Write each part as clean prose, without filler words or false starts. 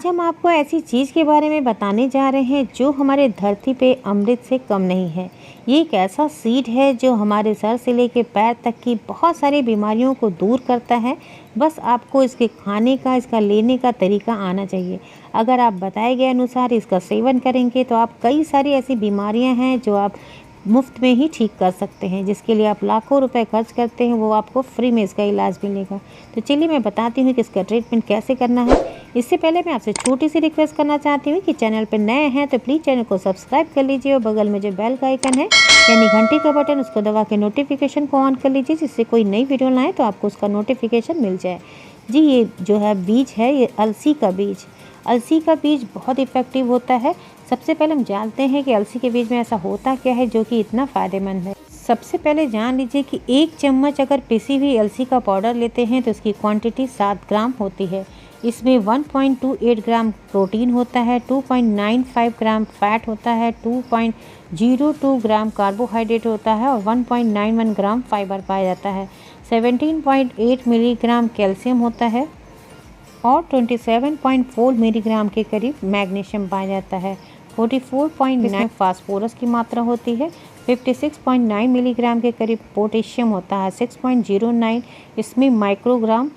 आज हम आपको ऐसी चीज़ के बारे में बताने जा रहे हैं जो हमारे धरती पे अमृत से कम नहीं है। ये एक ऐसा सीड है जो हमारे सर से लेकर पैर तक की बहुत सारी बीमारियों को दूर करता है। बस आपको इसके खाने का, इसका लेने का तरीका आना चाहिए। अगर आप बताए गए अनुसार इसका सेवन करेंगे तो आप कई सारी ऐसी बीमारियां हैं जो आप मुफ्त में ही ठीक कर सकते हैं। जिसके लिए आप लाखों रुपए खर्च करते हैं वो आपको फ्री में इसका इलाज मिलेगा। तो चलिए मैं बताती हूँ कि इसका ट्रीटमेंट कैसे करना है। इससे पहले मैं आपसे छोटी सी रिक्वेस्ट करना चाहती हूँ कि चैनल पर नए हैं तो प्लीज़ चैनल को सब्सक्राइब कर लीजिए और बगल में जो बेल का आइकन है यानी घंटी का बटन उसको दबा के नोटिफिकेशन को ऑन कर लीजिए, जिससे कोई नई वीडियो लाएँ तो आपको उसका नोटिफिकेशन मिल जाए। जी, ये जो है बीज है, ये अलसी का बीज। अलसी का बीज बहुत इफ़ेक्टिव होता है। सबसे पहले हम जानते हैं कि अलसी के बीज में ऐसा होता क्या है जो कि इतना फ़ायदेमंद है। सबसे पहले जान लीजिए कि 1 चम्मच अगर पिसी हुई अलसी का पाउडर लेते हैं तो इसकी क्वांटिटी 7 ग्राम होती है। इसमें 1.28 ग्राम प्रोटीन होता है, 2.95 ग्राम फैट होता है, 2.02 ग्राम कार्बोहाइड्रेट होता है और 1.91 ग्राम फाइबर पाया जाता है। 17.8 मिलीग्राम कैल्शियम होता है और 27.4 मिलीग्राम के करीब मैग्नीशियम पाया जाता है। 44.9 फास्फोरस की मात्रा होती है। 56.9 मिलीग्राम के करीब पोटेशियम होता है। 6.09 इसमें माइक्रोग्राम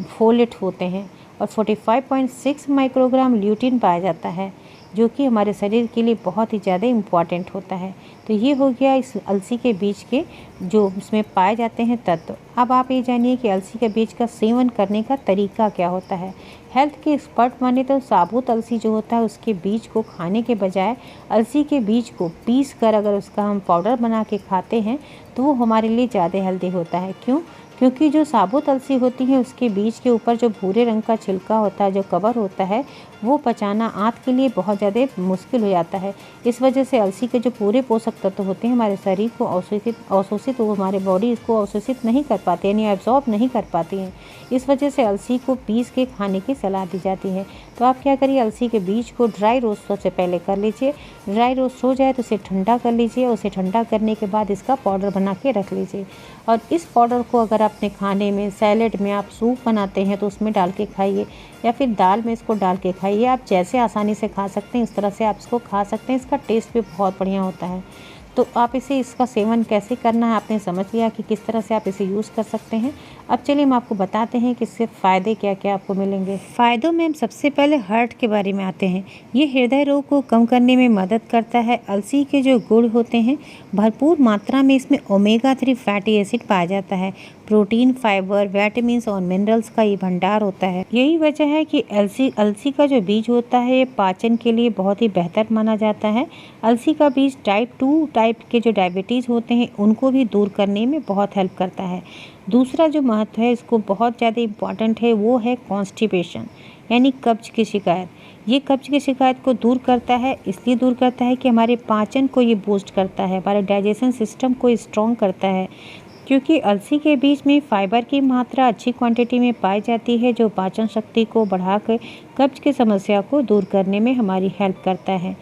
फोलेट होते हैं और 45.6 माइक्रोग्राम ल्यूटिन पाया जाता है, जो कि हमारे शरीर के लिए बहुत ही ज़्यादा इम्पॉर्टेंट होता है। तो ये हो गया इस अलसी के बीज के जो इसमें पाए जाते हैं तत्व। अब आप ये जानिए कि अलसी के बीज का सेवन करने का तरीका क्या होता है। हेल्थ के एक्सपर्ट माने तो साबुत अलसी जो होता है उसके बीज को खाने के बजाय अलसी के बीज को पीस कर अगर उसका हम पाउडर बना के खाते हैं तो वो हमारे लिए ज़्यादा हेल्दी होता है। क्यों? क्योंकि जो साबुत अलसी होती है उसके बीज के ऊपर जो भूरे रंग का छिलका होता है, जो कवर होता है, वो पचाना आँत के लिए बहुत ज़्यादा मुश्किल हो जाता है। इस वजह से अलसी के जो पूरे पोषक तत्व होते हैं हमारे शरीर को अवशोषित वो हमारे बॉडी इसको अवशोषित नहीं कर पाती, यानी एब्जॉर्ब नहीं कर पाती हैं। इस वजह से अलसी को पीस के खाने की सलाह दी जाती है। तो आप क्या करिए, अलसी के बीज को ड्राई रोस्ट सबसे पहले कर लीजिए। ड्राई रोस्ट हो जाए तो उसे ठंडा कर लीजिए। उसे ठंडा करने के बाद इसका पाउडर बना के रख लीजिए और इस पाउडर को अगर अपने खाने में, सैलेड में, आप सूप बनाते हैं तो उसमें डाल के खाइए या फिर दाल में इसको डाल के खाइए। आप जैसे आसानी से खा सकते हैं इस तरह से आप इसको खा सकते हैं। इसका टेस्ट भी बहुत बढ़िया होता है। तो आप इसका सेवन कैसे करना है आपने समझ लिया कि किस तरह से आप इसे यूज़ कर सकते हैं। अब चलिए हम आपको बताते हैं कि इससे फ़ायदे क्या क्या आपको मिलेंगे। फ़ायदों में हम सबसे पहले हार्ट के बारे में आते हैं। ये हृदय रोग को कम करने में मदद करता है। अलसी के जो गुण होते हैं भरपूर मात्रा में इसमें ओमेगा 3 फैटी एसिड पाया जाता है। प्रोटीन, फाइबर, विटामिन्स और मिनरल्स का ये भंडार होता है। यही वजह है कि अलसी का जो बीज होता है ये पाचन के लिए बहुत ही बेहतर माना जाता है। अलसी का बीज टाइप 2 टाइप के जो डायबिटीज़ होते हैं उनको भी दूर करने में बहुत हेल्प करता है। दूसरा जो महत्व है इसको बहुत ज़्यादा इम्पॉर्टेंट है वो है कॉन्स्टिपेशन, यानी कब्ज की शिकायत। ये कब्ज की शिकायत को दूर करता है, इसलिए दूर करता है कि हमारे पाचन को ये बूस्ट करता है, हमारे डाइजेशन सिस्टम को स्ट्रॉन्ग करता है। क्योंकि अलसी के बीज में फाइबर की मात्रा अच्छी क्वांटिटी में पाई जाती है जो पाचन शक्ति को बढ़ाकर कब्ज की समस्या को दूर करने में हमारी हेल्प करता है।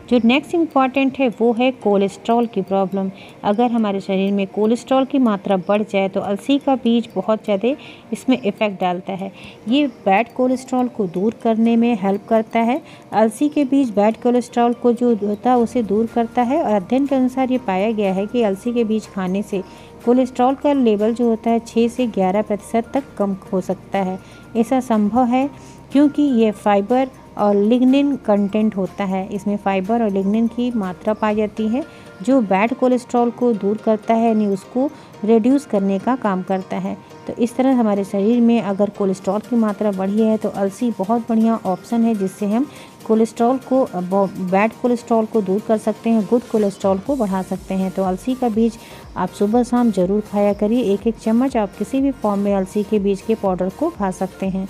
जो नेक्स्ट इम्पॉर्टेंट है वो है कोलेस्ट्रॉल की प्रॉब्लम। अगर हमारे शरीर में कोलेस्ट्रॉल की मात्रा बढ़ जाए तो अलसी का बीज बहुत ज़्यादा इसमें इफ़ेक्ट डालता है। ये बैड कोलेस्ट्रॉल को दूर करने में हेल्प करता है। अलसी के बीज बैड कोलेस्ट्रॉल को जो होता है उसे दूर करता है और अध्ययन के अनुसार ये पाया गया है कि अलसी के बीज खाने से कोलेस्ट्रॉल का लेवल जो होता है 6 से 11% तक कम हो सकता है। ऐसा संभव है क्योंकि ये फाइबर और लिग्निन कंटेंट होता है। इसमें फाइबर और लिग्निन की मात्रा पाई जाती है जो बैड कोलेस्ट्रॉल को दूर करता है, यानी उसको रिड्यूस करने का काम करता है। तो इस तरह हमारे शरीर में अगर कोलेस्ट्रॉल की मात्रा बढ़ी है तो अलसी बहुत बढ़िया ऑप्शन है जिससे हम कोलेस्ट्रॉल को, बैड कोलेस्ट्रॉल को दूर कर सकते हैं, गुड कोलेस्ट्रॉल को बढ़ा सकते हैं। तो अलसी का बीज आप सुबह शाम ज़रूर खाया करिए। 1-1 चम्मच आप किसी भी फॉर्म में अलसी के बीज के पाउडर को खा सकते हैं।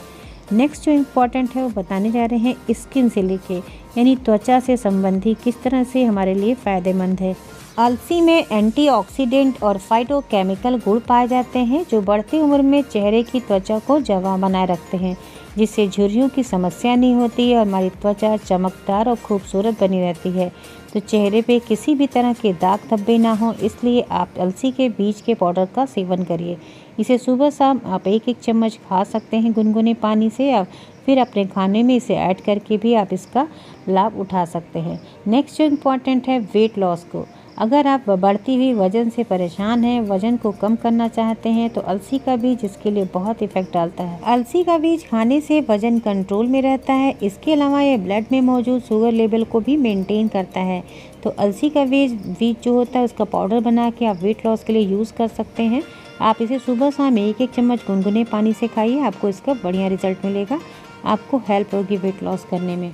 नेक्स्ट जो इम्पॉर्टेंट है वो बताने जा रहे हैं स्किन से लेके, यानी त्वचा से संबंधी किस तरह से हमारे लिए फ़ायदेमंद है। अलसी में एंटीऑक्सीडेंट और फाइटोकेमिकल गुण पाए जाते हैं जो बढ़ती उम्र में चेहरे की त्वचा को जवां बनाए रखते हैं, जिससे झुर्रियों की समस्या नहीं होती है और हमारी त्वचा चमकदार और खूबसूरत बनी रहती है। तो चेहरे पे किसी भी तरह के दाग धब्बे ना हो, इसलिए आप अलसी के बीज के पाउडर का सेवन करिए। इसे सुबह शाम आप 1-1 चम्मच खा सकते हैं गुनगुने पानी से, या फिर अपने खाने में इसे ऐड करके भी आप इसका लाभ उठा सकते हैं। नेक्स्ट जो इम्पॉर्टेंट है वेट लॉस को, अगर आप बढ़ती हुई वज़न से परेशान हैं, वज़न को कम करना चाहते हैं तो अलसी का बीज इसके लिए बहुत इफेक्ट डालता है। अलसी का बीज खाने से वज़न कंट्रोल में रहता है। इसके अलावा ये ब्लड में मौजूद शुगर लेवल को भी मेंटेन करता है। तो अलसी का बीज जो होता है उसका पाउडर बना के आप वेट लॉस के लिए यूज़ कर सकते हैं। आप इसे सुबह शाम 1-1 चम्मच गुनगुने पानी से खाइए, आपको इसका बढ़िया रिजल्ट मिलेगा, आपको हेल्प होगी वेट लॉस करने में।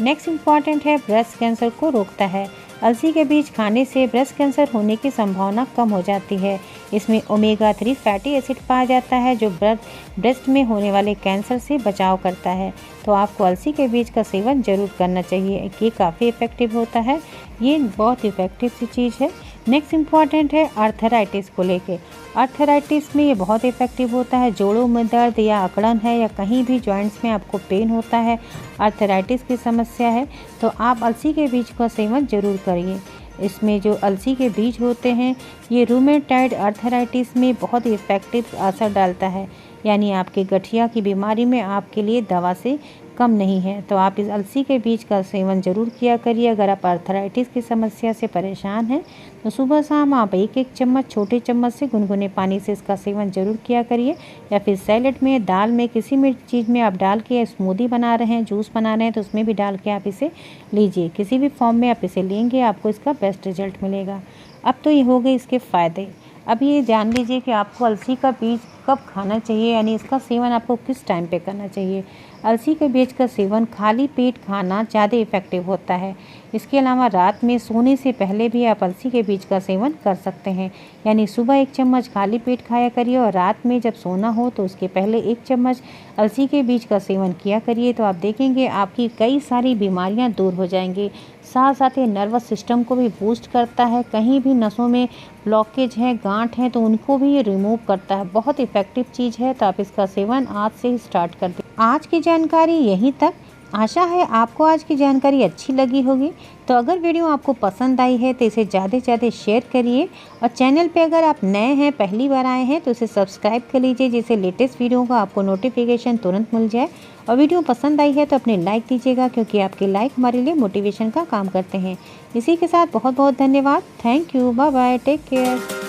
नेक्स्ट इम्पॉर्टेंट है ब्रेस्ट कैंसर को रोकता है। अलसी के बीज खाने से ब्रेस्ट कैंसर होने की संभावना कम हो जाती है। इसमें ओमेगा 3 फैटी एसिड पाया जाता है जो ब्रेस्ट में होने वाले कैंसर से बचाव करता है। तो आपको अलसी के बीज का सेवन जरूर करना चाहिए, ये काफ़ी इफ़ेक्टिव होता है, ये बहुत इफ़ेक्टिव सी चीज़ है। नेक्स्ट इम्पॉर्टेंट है अर्थराइटिस को लेके। अर्थराइटिस में ये बहुत इफ़ेक्टिव होता है। जोड़ों में दर्द या अकड़न है या कहीं भी जॉइंट्स में आपको पेन होता है, अर्थराइटिस की समस्या है, तो आप अलसी के बीज का सेवन जरूर करिए। इसमें जो अलसी के बीज होते हैं ये रूमेटाइड अर्थराइटिस में बहुत इफ़ेक्टिव असर डालता है, यानी आपके गठिया की बीमारी में आपके लिए दवा से कम नहीं है। तो आप इस अलसी के बीज का सेवन ज़रूर किया करिए। अगर आप अर्थराइटिस की समस्या से परेशान हैं तो सुबह शाम आप 1-1 चम्मच छोटे चम्मच से गुनगुने पानी से इसका सेवन ज़रूर किया करिए, या फिर सैलेड में, दाल में, किसी भी चीज़ में आप डाल के स्मूदी बना रहे हैं, जूस बना रहे हैं तो उसमें भी डाल के आप इसे लीजिए। किसी भी फॉर्म में आप इसे लेंगे आपको इसका बेस्ट रिजल्ट मिलेगा। अब तो ये हो गए इसके फ़ायदे। अब ये जान लीजिए कि आपको अलसी का बीज कब खाना चाहिए, यानी इसका सेवन आपको किस टाइम पे करना चाहिए। अलसी के बीज का सेवन खाली पेट खाना ज़्यादा इफ़ेक्टिव होता है। इसके अलावा रात में सोने से पहले भी आप अलसी के बीज का सेवन कर सकते हैं, यानी सुबह 1 चम्मच खाली पेट खाया करिए और रात में जब सोना हो तो उसके पहले 1 चम्मच अलसी के बीज का सेवन किया करिए। तो आप देखेंगे आपकी कई सारी बीमारियां दूर हो जाएंगी। साथ साथ ये नर्वस सिस्टम को भी बूस्ट करता है, कहीं भी नसों में ब्लॉकेज है, गांठ है तो उनको भी ये रिमूव करता है। बहुत इफ़ेक्टिव चीज़ है, तो आप इसका सेवन आज से ही स्टार्ट कर दें। आज की जानकारी यहीं तक। आशा है आपको आज की जानकारी अच्छी लगी होगी। तो अगर वीडियो आपको पसंद आई है तो इसे ज़्यादा से ज़्यादा शेयर करिए, और चैनल पे अगर आप नए हैं, पहली बार आए हैं तो इसे सब्सक्राइब कर लीजिए, जिससे लेटेस्ट वीडियो का आपको नोटिफिकेशन तुरंत मिल जाए। और वीडियो पसंद आई है तो अपने लाइक दीजिएगा, क्योंकि आपके लाइक हमारे लिए मोटिवेशन का काम करते हैं। इसी के साथ बहुत बहुत धन्यवाद। Thank you, bye bye, take care.